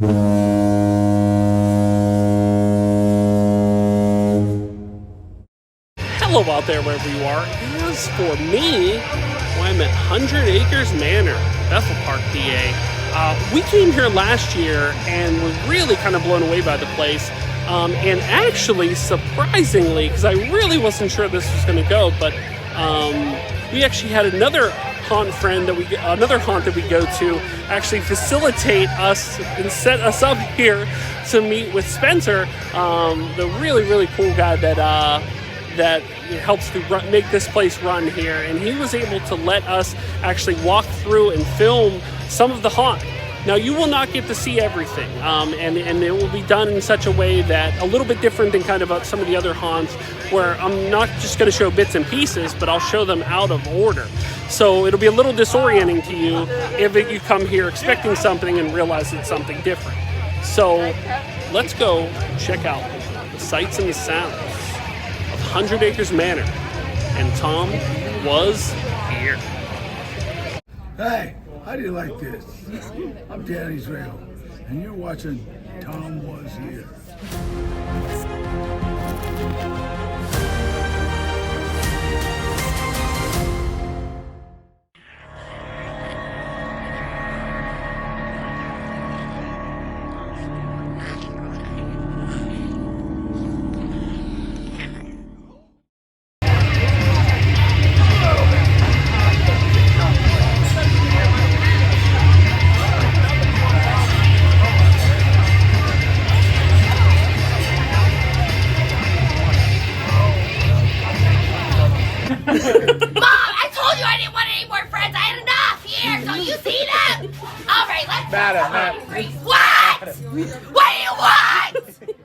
Hello out there, wherever you are. As for me, I'm at 100 Acres Manor, Bethel Park, PA. We came here last year and were really kind of blown away by the place. And actually, surprisingly, because I really wasn't sure this was going to go, but we actually had another haunt that we go to actually facilitate us and set us up here to meet with Spencer, the really cool guy that helps to make this place run here, and he was able to let us actually walk through and film some of the haunt. Now, you will not get to see everything, and it will be done in such a way that a little bit different than kind of some of the other haunts, where I'm not just going to show bits and pieces, but I'll show them out of order. So it'll be a little disorienting to you if you come here expecting something and realize it's something different. So let's go check out the sights and the sounds of 100 Acres Manor, and Tom was here. Hey, how do you like this? I'm Dan Israel, and you're watching Tom Was Here. What do you want?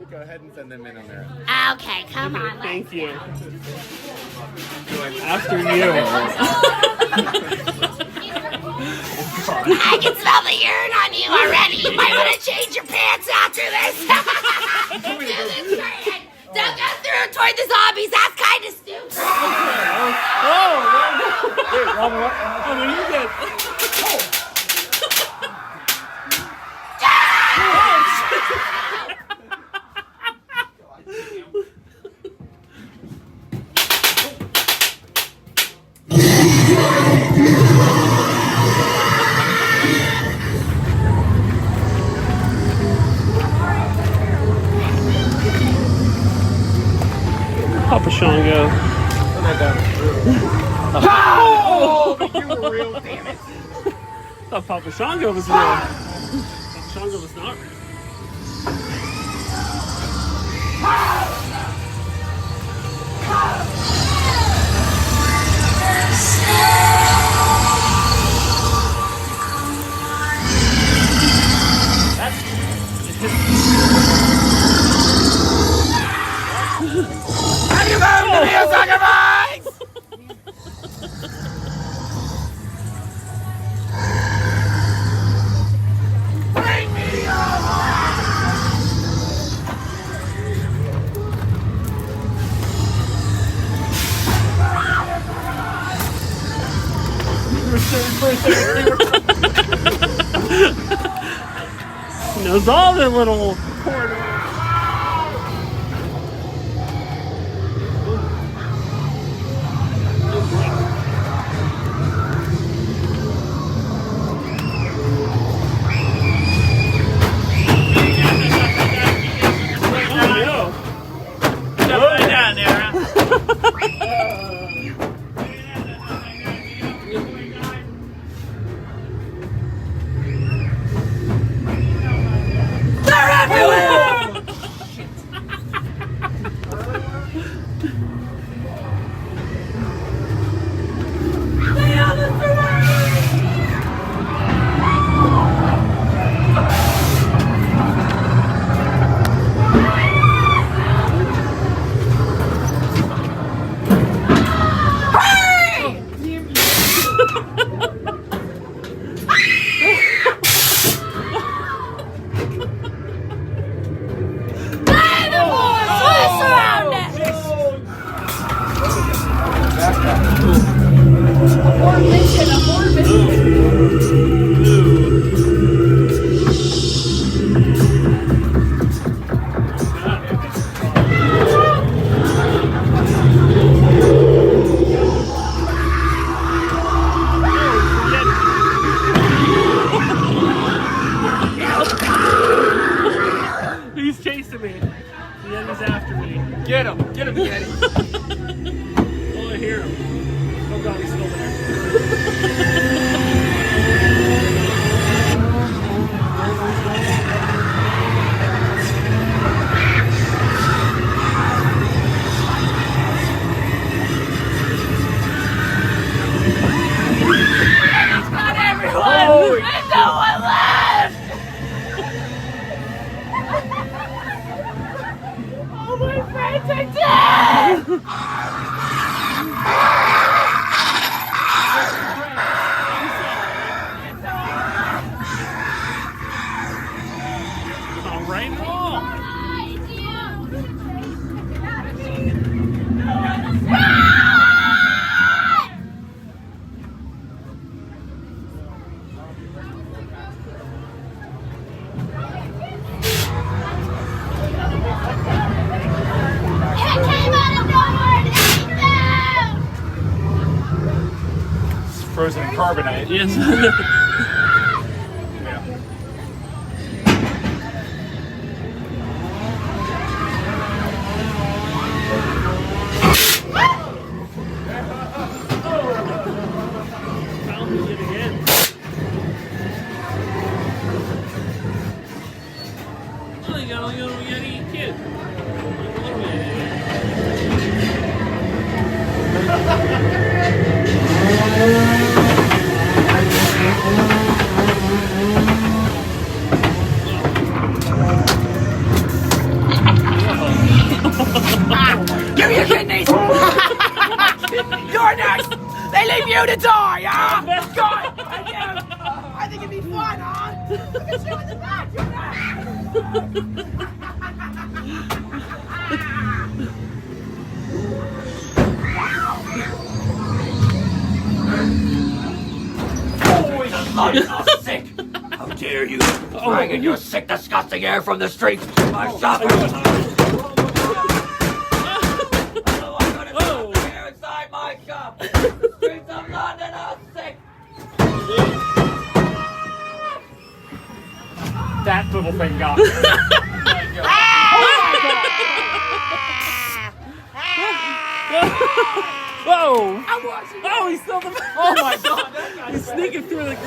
Go ahead and send them in on their own. Okay, come on. Thank you. After you. I can smell the urine on you already. You might want to change your pants after this. Don't go through toward the zombies. That's kind of stupid. What are you doing? Papa Shango. Oh, but you were real, damn it. I thought Papa Shango was real. Papa Shango was not real. Have you come to be a sacrifice? Bring me your Knows all the little corridors. They're everywhere! He's chasing me. The Yeti's after me. Get him, Yeti. Oh, I hear him. Oh God, he's still there. Not everyone! There's no one left! All my friends are dead! All right, all. It came out of nowhere and ate them! It's frozen carbonite. Yes. Found it again. Oh, you got a little Yeti kid. Little Yeti. Give me your kidneys! You're next! They leave you to die, huh? God! I think it'd be fun, huh? Look at you in the back! You're I'm sick! How dare you! Dragging your sick, disgusting air from the streets! My shop! Here inside my shop! The streets of London are sick! That little thing got me. Whoa! Oh, he's still the. Oh my God! That guy's He's sneaking through the.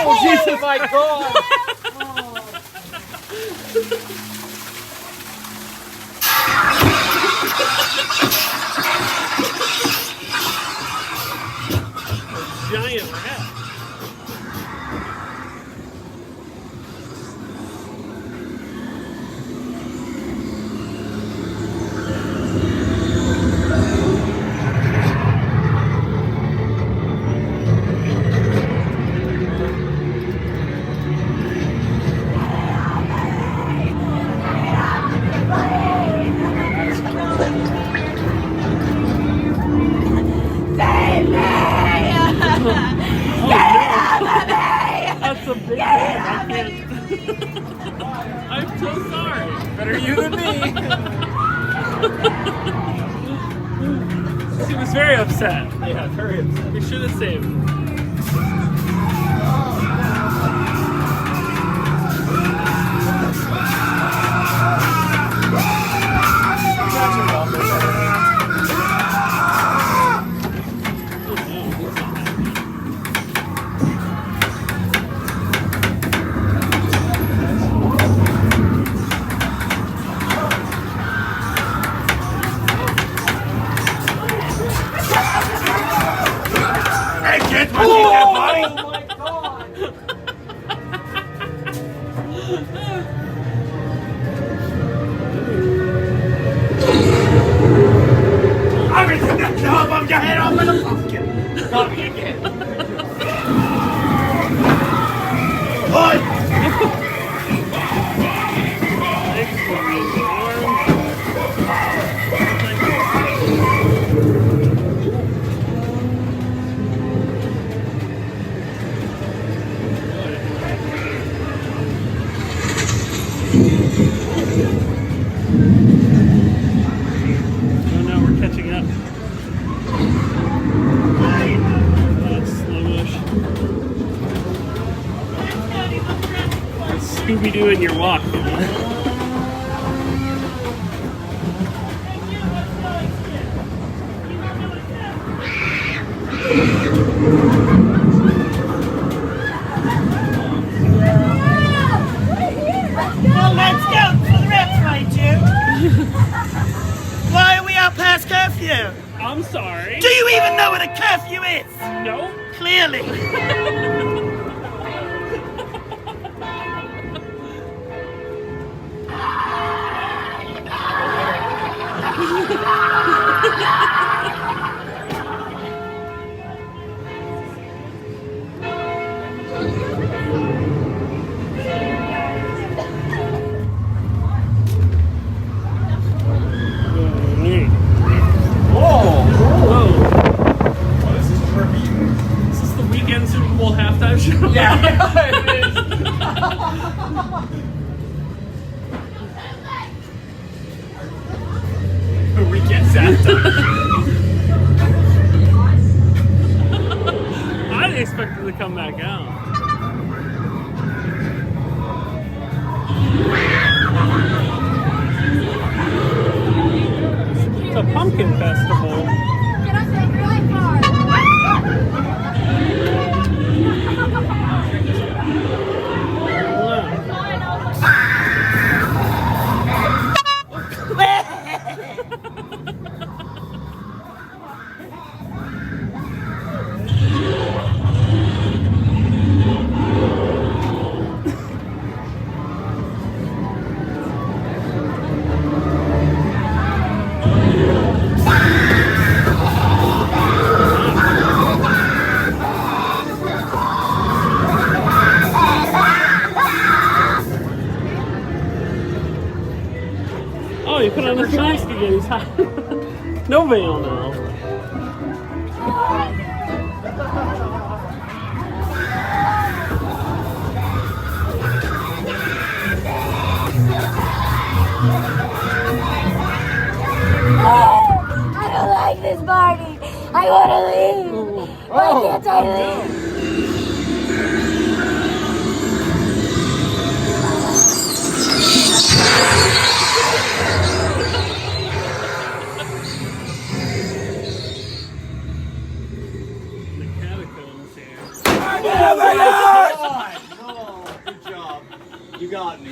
Oh, Jesus, my God! Giant rat. I'm so sorry. Better you than me. She was very upset. Yeah, very upset. We should have saved her. Hey kids, want to see that body? Oh my god! I'm gonna take that knob off your head off with a pumpkin. Not me again. Boy! Oh no, we're catching up. That's slow motion. Scooby-Doo in your walk. Well, let's go for the rest, right, you? Why are we out past curfew? I'm sorry. Do you even know what a curfew is? No. Clearly. Whoa! Whoa. Oh, this is trippy. Is this the weekend Super Bowl halftime show? Yeah, it is. The weekend Santa. I didn't expect it to come back out. It's a pumpkin festival. Get us in really far. Oh, you put on his mask again. He's hot. No veil now. I don't like this party. I want to leave. Why can't I leave? The catacombs here. Oh, good job. You got me.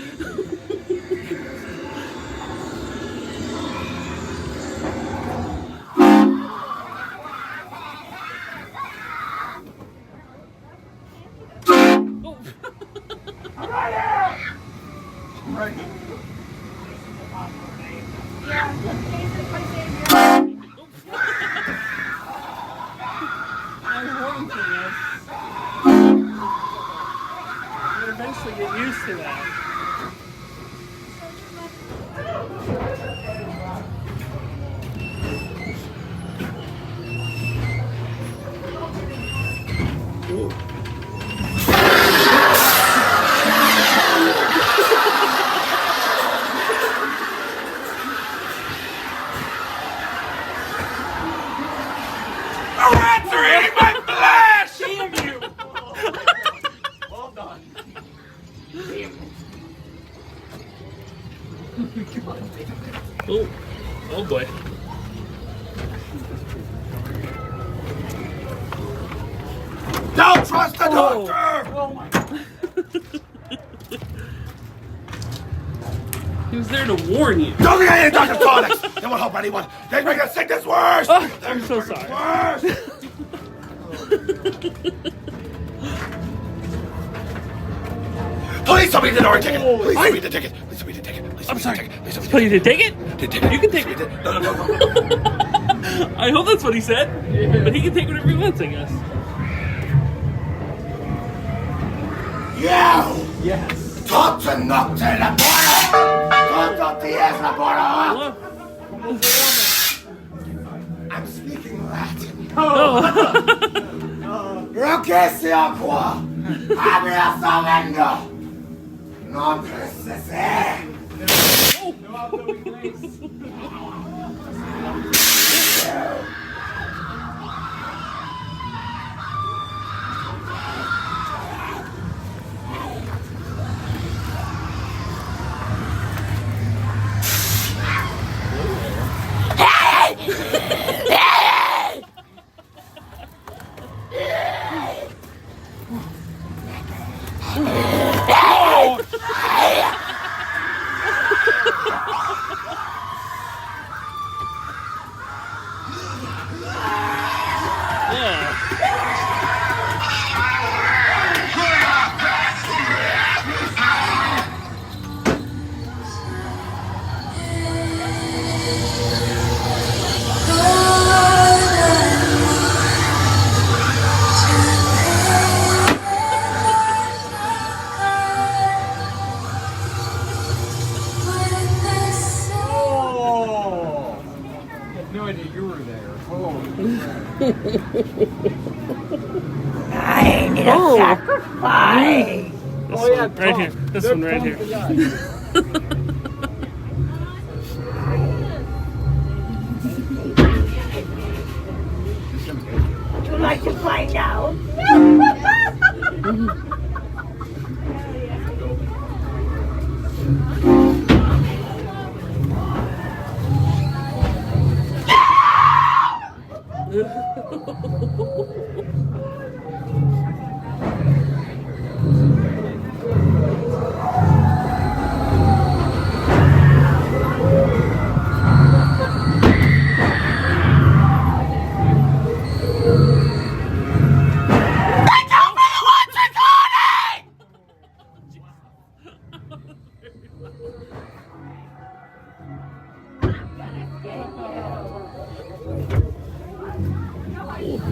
I'm horned for this. You'll eventually get used to that. Oh, oh boy. Don't trust the doctor! Oh my. He was there to warn you. Don't get any doctor tonics! They won't help anyone. They make the sickness worse! Oh, I'm so sorry. Worse! Please tell me the door ticket! Please tell me the ticket! Please tell me the ticket! Please tell I'm me the sorry. ticket! Please tell me Oh, you didn't take it? the ticket! You can take it. No. I hope that's what he said. But he can take whatever he wants, I guess. You! Yes. Talk to Nocte Laborda! Talk to T.S. Laborda! I'm speaking Latin. Roquesi aqua! Abra savendo! Non precise! No auto inglés. No idea you were there. Holy crap. I need a sacrifice. This Oh, yeah, one, right Tom. here. This They're one right here. Tom the guy. Would you like to find out?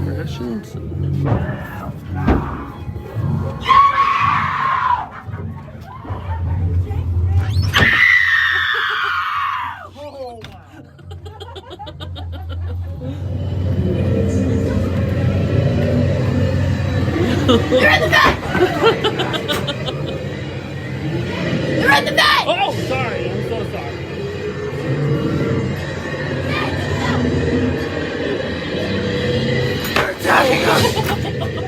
Rations. You're in the bed! You're in the bed! Oh, sorry. I'm so sorry. They're attacking us!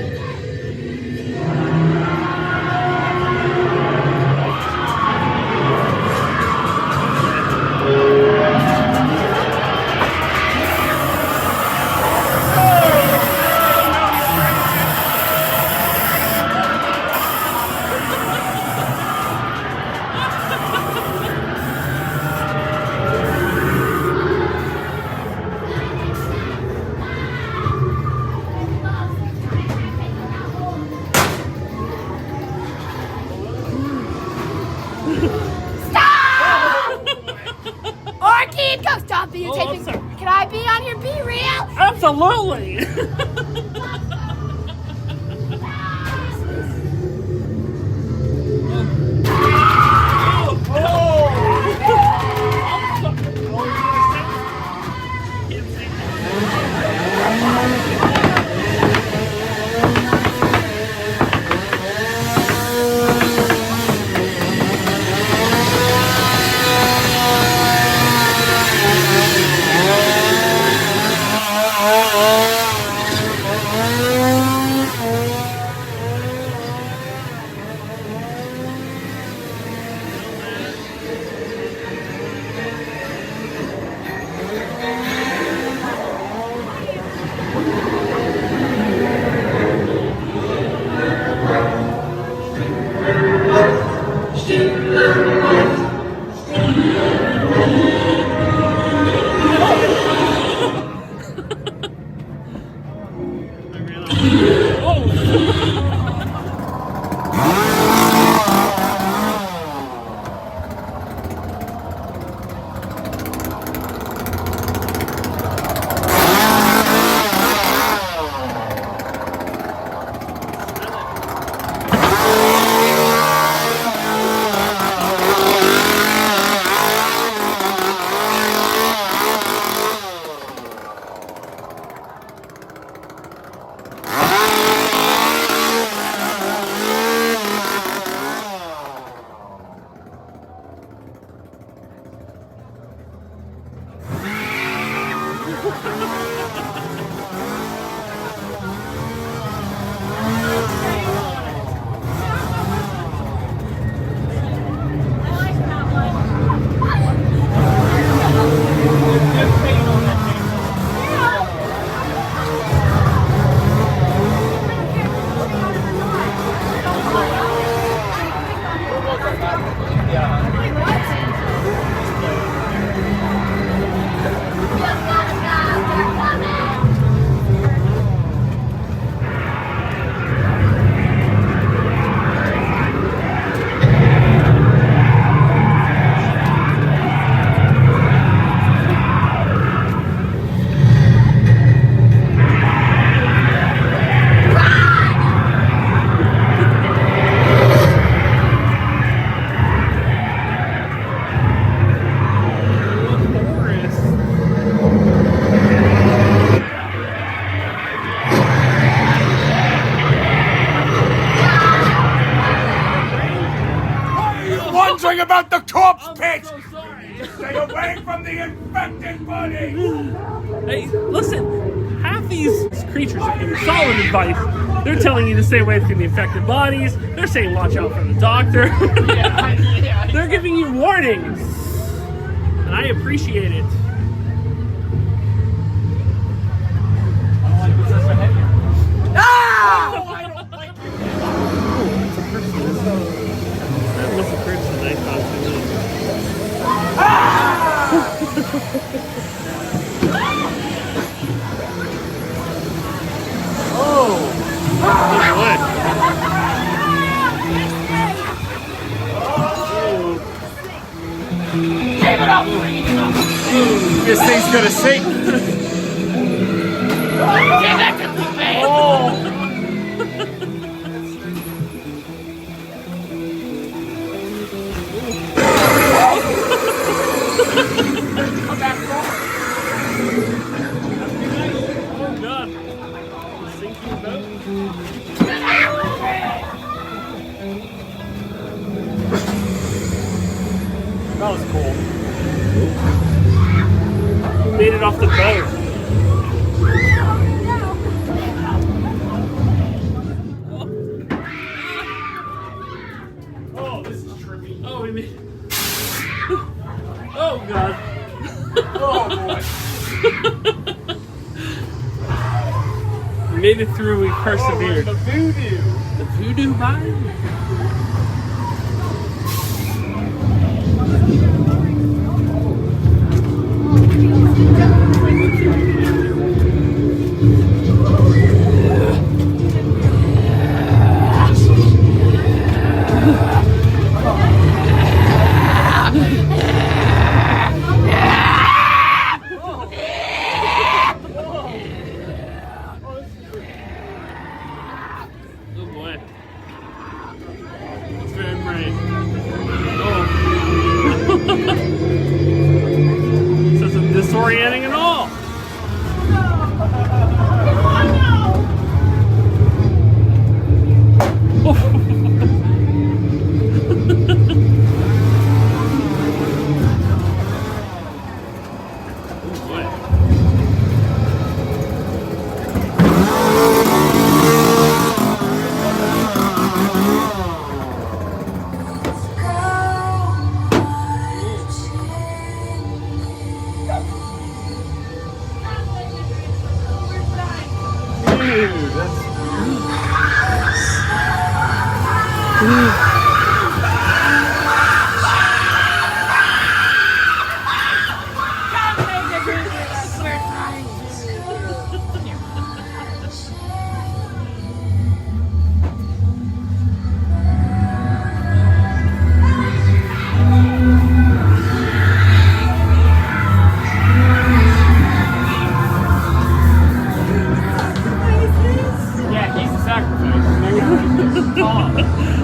Orchid, go stop videotaping. I'm sorry. Can I be on your Be Real? Absolutely. wondering about the corpse pit. So sorry. Stay away from the infected body. Hey, listen, half these creatures are giving solid advice. They're telling you to stay away from the infected bodies. They're saying watch out for the doctor. They're giving you warnings. And I appreciate it. That was a person I thought This thing's gonna sink. Oh God. Sinking boat. That was cool. Who made it off the boat? Oh, this is trippy. Oh, we made. Oh God. Oh boy. We made it through. We persevered. The voodoo. The voodoo vine. Oh boy. It's very brave. Oh. This isn't disorienting at all. Oh boy. Dude, that's yeah, he's the sacrifice. Tom.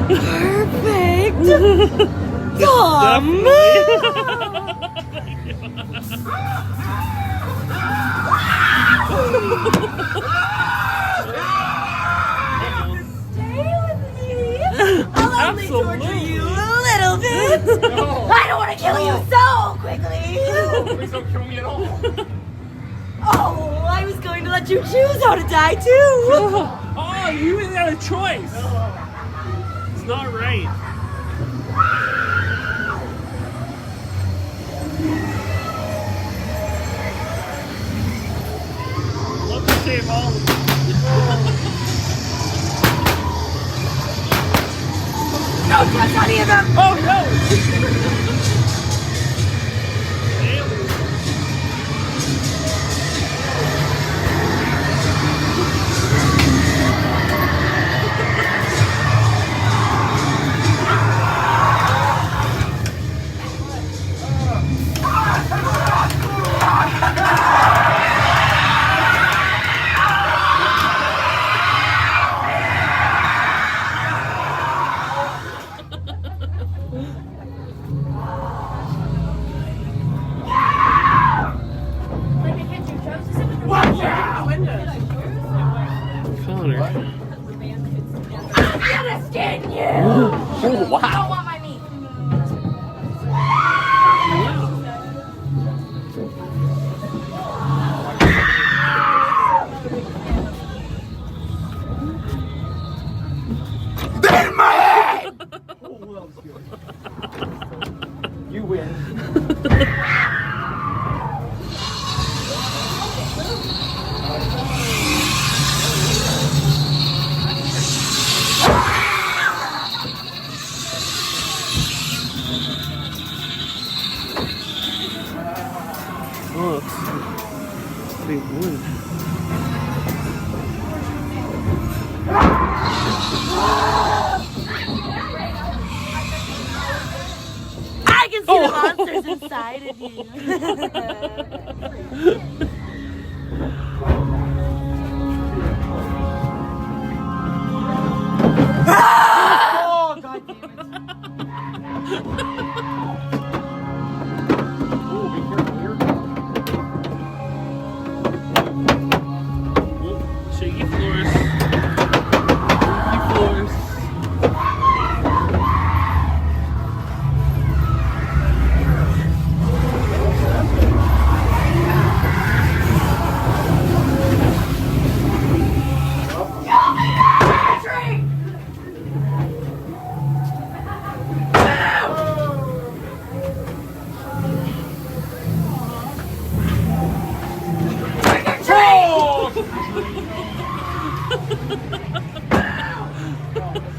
Perfect. Tom. Stay with me. I'll only torture you a little bit. No. I don't want to kill you so quickly. Please don't kill me at all. Oh, I was going to let you choose how to die too. Oh, you even had a choice. It's not right. Love to save all of them. Don't touch any of them. Oh no! You win. Oh, it's pretty wood. I can see the monsters inside of you. Oh, God damn it. Ooh, be careful here. Shaky floors. Shaky floors.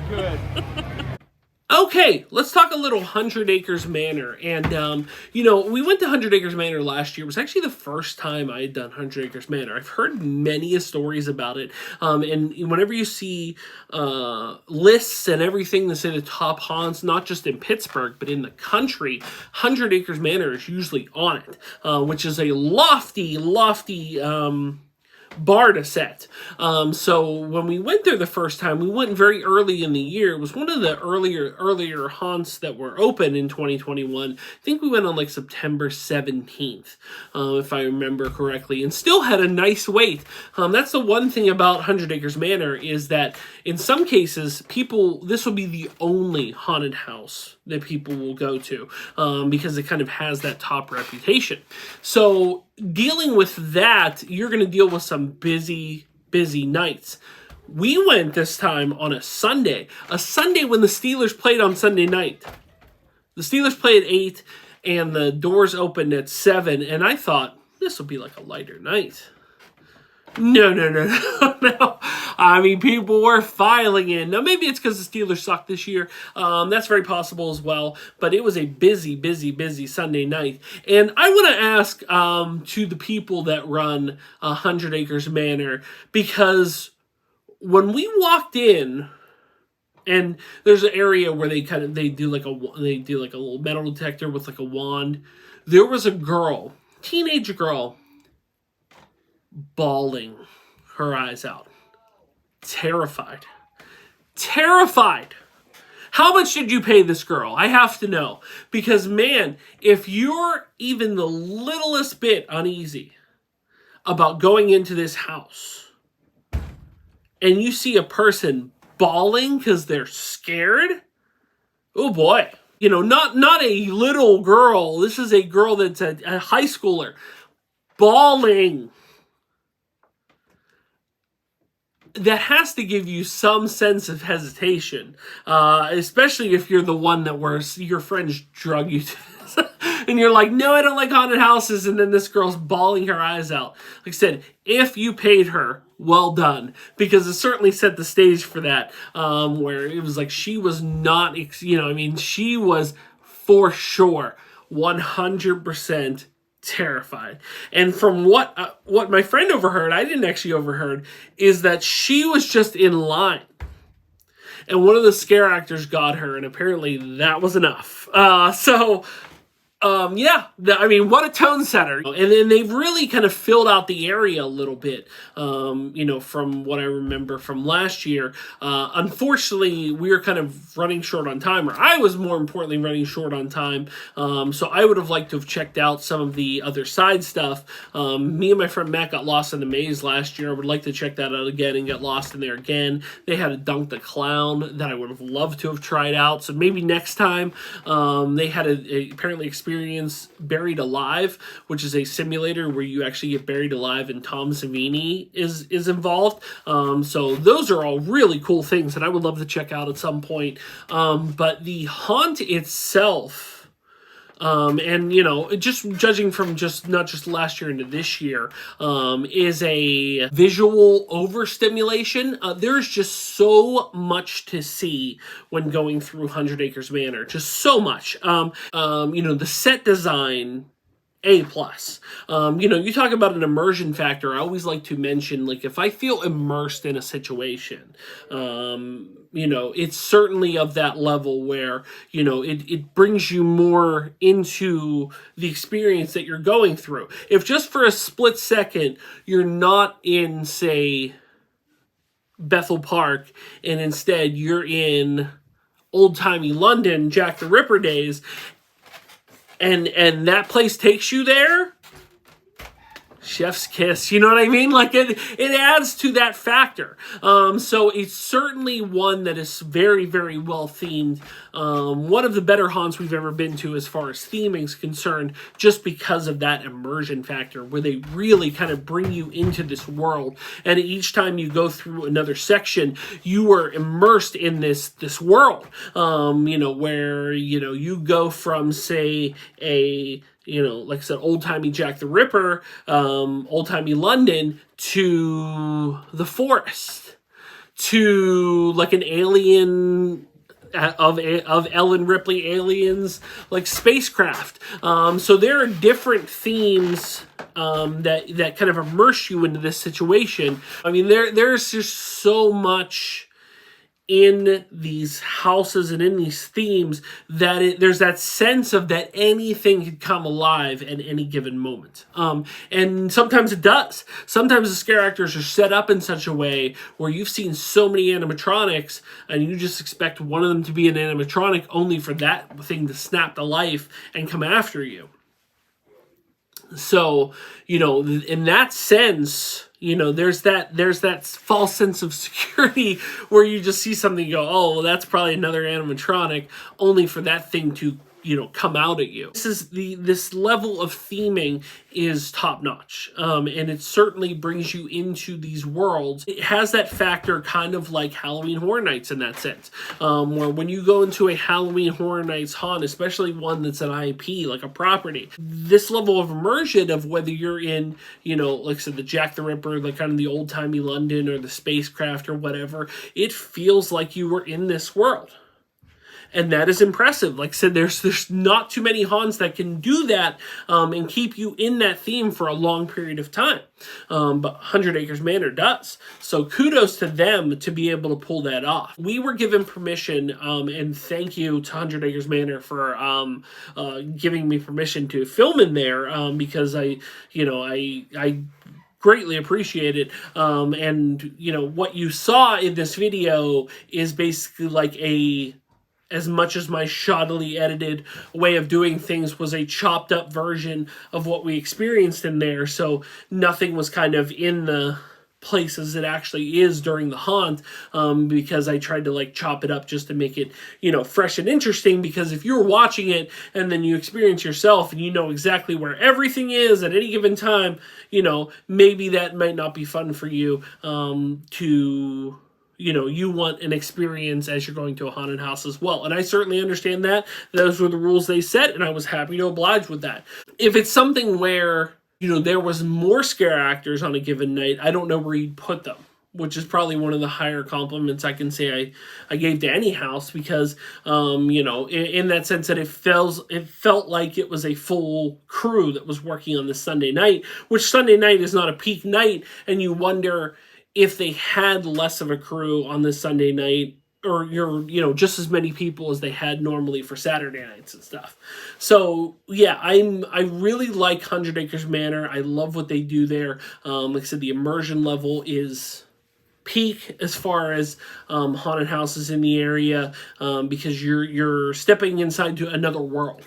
Good. Okay, let's talk a little 100 Acres Manor. And, you know, we went to 100 Acres Manor last year. It was actually the first time I had done 100 Acres Manor. I've heard many stories about it. And whenever you see lists and everything that say the top haunts, not just in Pittsburgh, but in the country, 100 Acres Manor is usually on it, which is a lofty bar to set. So when we went there the first time, we went very early in the year. It was one of the earlier haunts that were open in 2021. I think we went on like September 17th, if I remember correctly, and still had a nice wait. That's the one thing about 100 Acres Manor is that in some cases, this will be the only haunted house that people will go to because it kind of has that top reputation. So dealing with that, you're going to deal with some busy nights. We went this time on a Sunday when the Steelers played on Sunday night. The Steelers played at 8 and the doors opened at 7, and I thought this will be like a lighter night. No. I mean, people were filing in. Now, maybe it's because the Steelers suck this year. That's very possible as well. But it was a busy Sunday night. And I want to ask to the people that run 100 Acres Manor, because when we walked in, and there's an area where they do like a little metal detector with like a wand. There was a girl, teenage girl, bawling her eyes out. Terrified. How much did you pay this girl? I have to know. Because, man, if you're even the littlest bit uneasy about going into this house and you see a person bawling because they're scared, oh boy. You know, not a little girl. This is a girl that's a high schooler bawling. That has to give you some sense of hesitation, especially if you're the one that your friends drug you to this. And you're like, no, I don't like haunted houses, and then this girl's bawling her eyes out. Like I said, if you paid her, well done, because it certainly set the stage for that, where it was like she was not, she was for sure 100% terrified. And from what my friend overheard, I didn't actually overheard, is that she was just in line. And one of the scare actors got her, and apparently that was enough. What a tone setter. And then they've really kind of filled out the area a little bit, from what I remember from last year. Unfortunately, we were kind of running short on time, or I was more importantly running short on time. So I would have liked to have checked out some of the other side stuff. Me and my friend Matt got lost in the maze last year. I would like to check that out again and get lost in there again. They had a Dunk the Clown that I would have loved to have tried out. So maybe next time. They had apparently experience Buried Alive, which is a simulator where you actually get buried alive, and Tom Savini is involved. So those are all really cool things that I would love to check out at some point. But the haunt itself, And just judging from not just last year into this year, is a visual overstimulation. There's just so much to see when going through 100 Acres Manor, just so much. The set design, A+. You talk about an immersion factor. I always like to mention, like, if I feel immersed in a situation, it's certainly of that level where, it brings you more into the experience that you're going through. If just for a split second, you're not in, say, Bethel Park, and instead you're in old-timey London, Jack the Ripper days, and that place takes you there, chef's kiss, you know what I mean? Like, it adds to that factor. So it's certainly one that is very, very well themed. One of the better haunts we've ever been to as far as theming is concerned, just because of that immersion factor, where they really kind of bring you into this world. And each time you go through another section, you are immersed in this world. Where, you go from, say, like I said, old-timey Jack the Ripper, old-timey London, to the forest, to like an alien of Ellen Ripley aliens, like spacecraft. So there are different themes that kind of immerse you into this situation. I mean, there's just so much in these houses and in these themes that there's that sense of that anything could come alive at any given moment. And sometimes it does. Sometimes the scare actors are set up in such a way where you've seen so many animatronics and you just expect one of them to be an animatronic, only for that thing to snap to life and come after you. So, in that sense, there's that false sense of security where you just see something and go, oh, well, that's probably another animatronic, only for that thing to, come out at you. This level of theming is top notch. And it certainly brings you into these worlds. It has that factor kind of like Halloween Horror Nights in that sense. Where when you go into a Halloween Horror Nights haunt, especially one that's an IP, like a property, this level of immersion of whether you're in, like I said, the Jack the Ripper, like kind of the old-timey London or the spacecraft or whatever, it feels like you were in this world. And that is impressive. Like I said, there's not too many haunts that can do that and keep you in that theme for a long period of time. But 100 Acres Manor does. So kudos to them to be able to pull that off. We were given permission, and thank you to 100 Acres Manor for giving me permission to film in there, because I greatly appreciate it. And what you saw in this video is basically like as much as my shoddily edited way of doing things was a chopped up version of what we experienced in there. So nothing was kind of in the places it actually is during the haunt, because I tried to like chop it up just to make it, fresh and interesting. Because if you're watching it and then you experience yourself and you know exactly where everything is at any given time, maybe that might not be fun for you to... you want an experience as you're going to a haunted house as well. And I certainly understand that. Those were the rules they set, and I was happy to oblige with that. If it's something where, there was more scare actors on a given night, I don't know where you'd put them, which is probably one of the higher compliments I can say I gave to any house, because, in that sense that it felt like it was a full crew that was working on this Sunday night, which Sunday night is not a peak night, and you wonder if they had less of a crew on this Sunday night, or just as many people as they had normally for Saturday nights and stuff. So yeah, I really like 100 Acres Manor. I love what they do there. Like I said, the immersion level is peak as far as haunted houses in the area, because you're stepping inside to another world.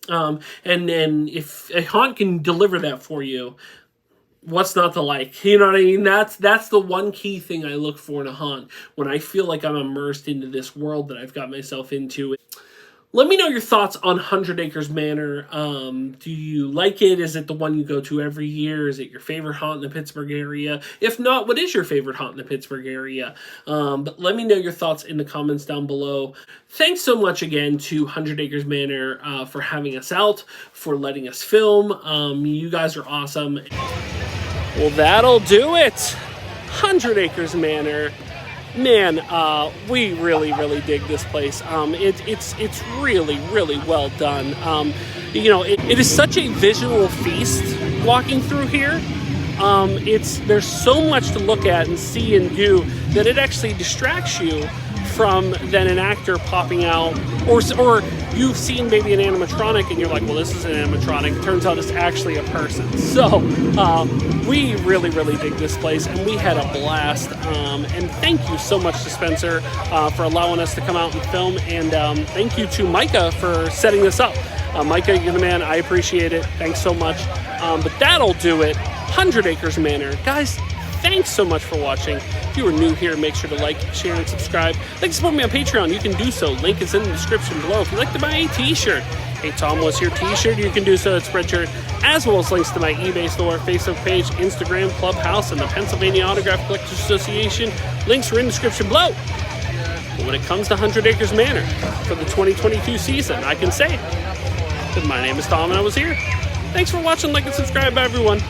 And if a haunt can deliver that for you, what's not to like? You know what I mean? That's the one key thing I look for in a haunt, when I feel like I'm immersed into this world that I've got myself into. Let me know your thoughts on 100 Acres Manor. Do you like it? Is it the one you go to every year? Is it your favorite haunt in the Pittsburgh area? If not, what is your favorite haunt in the Pittsburgh area? But let me know your thoughts in the comments down below. Thanks so much again to 100 Acres Manor for having us out, for letting us film. You guys are awesome. Well, that'll do it. 100 Acres Manor. Man, we really dig this place. It's really well done. It is such a visual feast walking through here. There's so much to look at and see and do that it actually distracts you from then an actor popping out, or you've seen maybe an animatronic and you're like, well, this is an animatronic. Turns out it's actually a person. So we really dig this place, and we had a blast. And thank you so much to Spencer for allowing us to come out and film, and thank you to Micah for setting this up. Micah, you're the man. I appreciate it. Thanks so much. But that'll do it. 100 Acres Manor. Guys, thanks so much for watching. If you are new here, make sure to like, share, and subscribe. Like to support me on Patreon, you can do so. Link is in the description below. If you'd like to buy a t-shirt, a Tomwashere t-shirt, you can do so at Spreadshirt, as well as links to my eBay store, Facebook page, Instagram, Clubhouse, and the Pennsylvania Autograph Collectors Association. Links are in the description below. But when it comes to 100 Acres Manor for the 2022 season, I can say that my name is Tom and I was here. Thanks for watching, like, and subscribe, everyone.